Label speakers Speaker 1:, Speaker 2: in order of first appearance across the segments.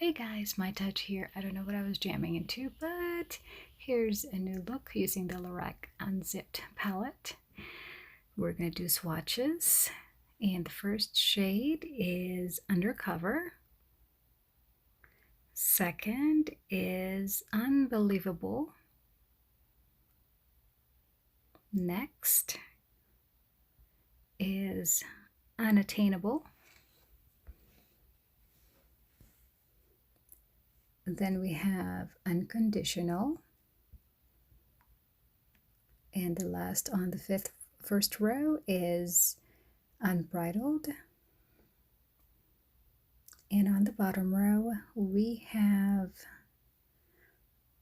Speaker 1: Hey guys, My Touch here. I don't know what I was jamming into, but here's a new look using the Lorac Unzipped Palette. We're going to do swatches, and the first shade is Undercover. Second is Unbelievable. Next is Unattainable. Then we have Unconditional. And the last on the first row is Unbridled. And on the bottom row, we have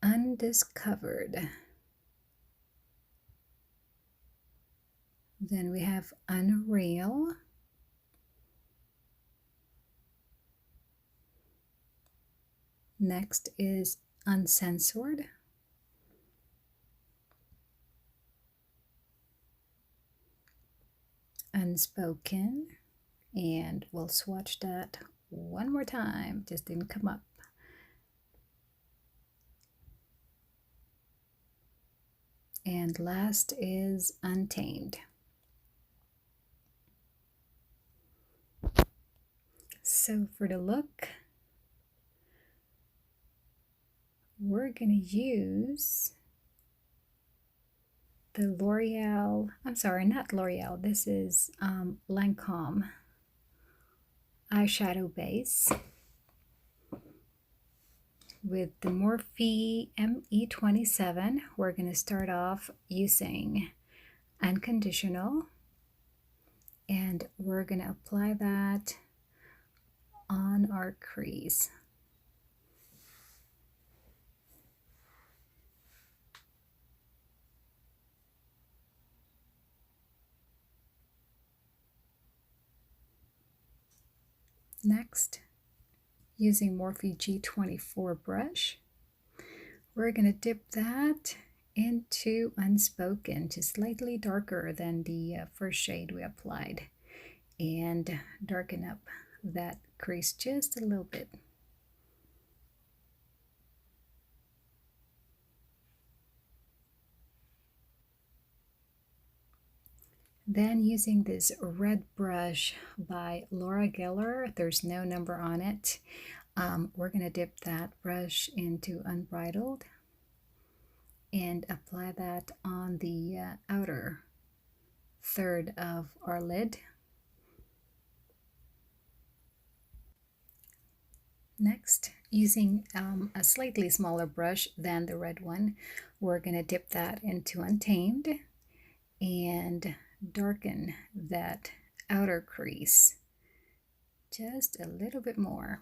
Speaker 1: Undiscovered. Then we have Unreal. Next is Uncensored. Unspoken. And we'll swatch that one more time. Just didn't come up. And last is Untamed. So for the look, we're going to use the L'Oreal, I'm sorry, not L'Oreal, this is Lancome eyeshadow base with the Morphe ME27. We're going to start off using Unconditional, and we're going to apply that on our crease. Next, using Morphe G24 brush, we're going to dip that into Unspoken, just slightly darker than the first shade we applied, and darken up that crease just a little bit. Then using this red brush by Laura Geller, there's no number on it, we're going to dip that brush into Unbridled and apply that on the outer third of our lid. Next, using a slightly smaller brush than the red one, we're going to dip that into Untamed and darken that outer crease just a little bit more.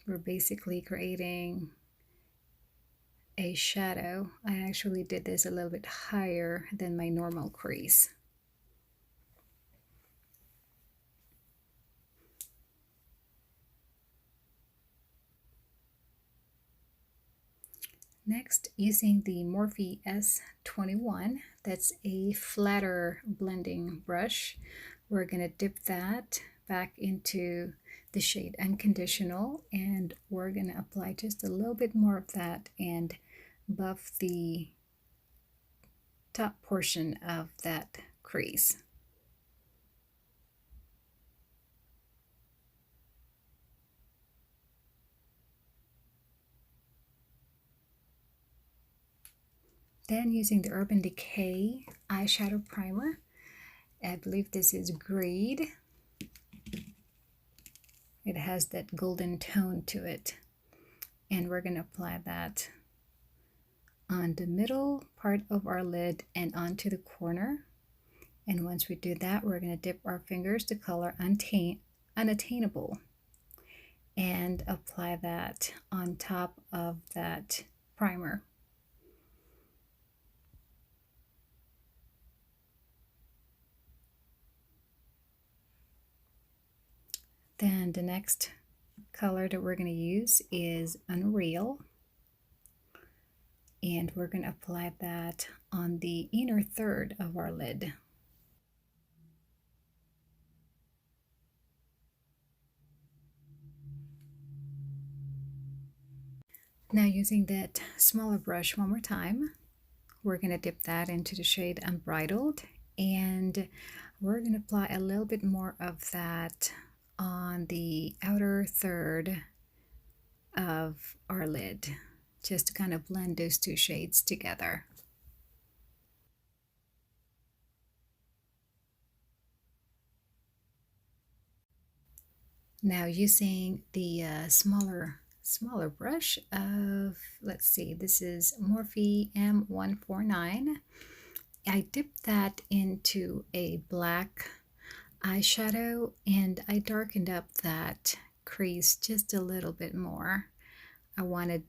Speaker 1: We're basically creating a shadow. I actually did this a little bit higher than my normal crease. Next, using the Morphe S21, that's a flatter blending brush, we're going to dip that back into the shade Unconditional, and we're going to apply just a little bit more of that and buff the top portion of that crease. Then using the Urban Decay eyeshadow primer, I believe this is Grade. It has that golden tone to it, and we're going to apply that on the middle part of our lid and onto the corner. And once we do that, we're going to dip our fingers to color Unattainable and apply that on top of that primer. Then the next color that we're going to use is Unreal, and we're going to apply that on the inner third of our lid. Now using that smaller brush one more time, we're going to dip that into the shade Unbridled, and we're going to apply a little bit more of that on the outer third of our lid, just to kind of blend those two shades together. Now using the smaller brush of, let's see, this is Morphe M149. I dipped that into a black eyeshadow and I darkened up that crease just a little bit more. I wanted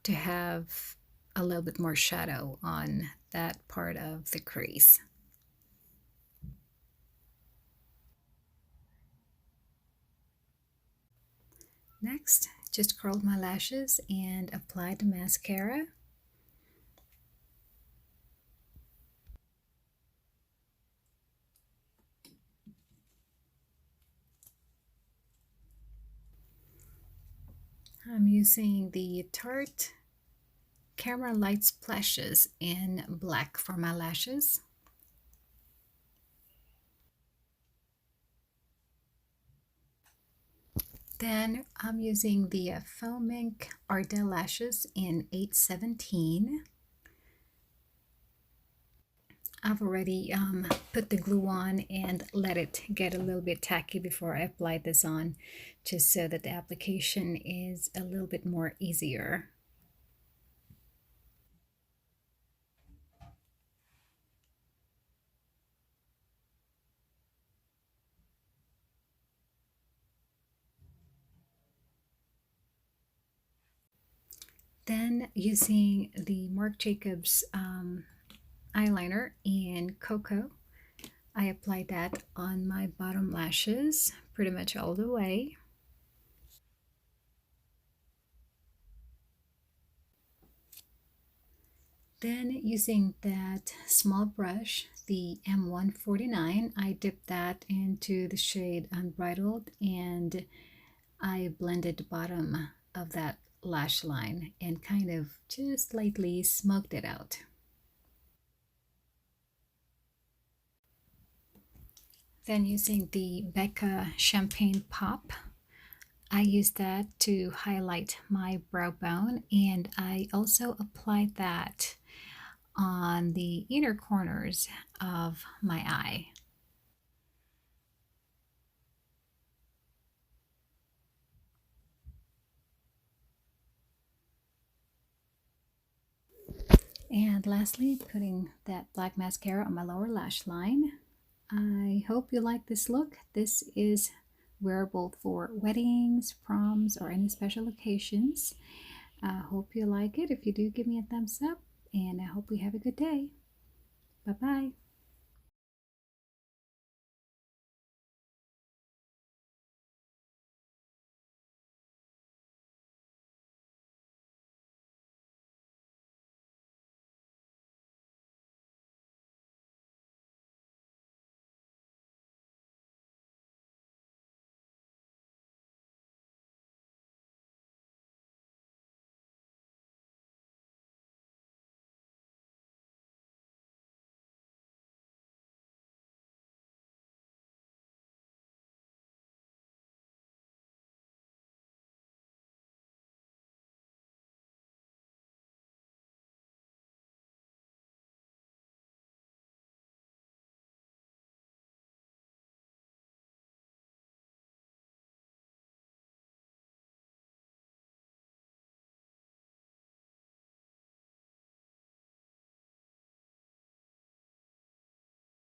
Speaker 1: to have a little bit more shadow on that part of the crease. Next, just curled my lashes and applied the mascara. I'm using the Tarte Camera Light Splashes in black for my lashes. Then I'm using the Foam Ink Ardell Lashes in 817. I've already put the glue on and let it get a little bit tacky before I apply this on, just so that the application is a little bit more easier. Then using the Marc Jacobs eyeliner in Cocoa, I applied that on my bottom lashes pretty much all the way. Then using that small brush, the M149, I dipped that into the shade Unbridled and I blended the bottom of that lash line and kind of just lightly smoked it out. Then using the Becca Champagne Pop, I used that to highlight my brow bone, and I also applied that on the inner corners of my eye. And lastly, putting that black mascara on my lower lash line. I hope you like this look. This is wearable for weddings, proms, or any special occasions. I hope you like it. If you do, give me a thumbs up, and I hope you have a good day. Bye-bye.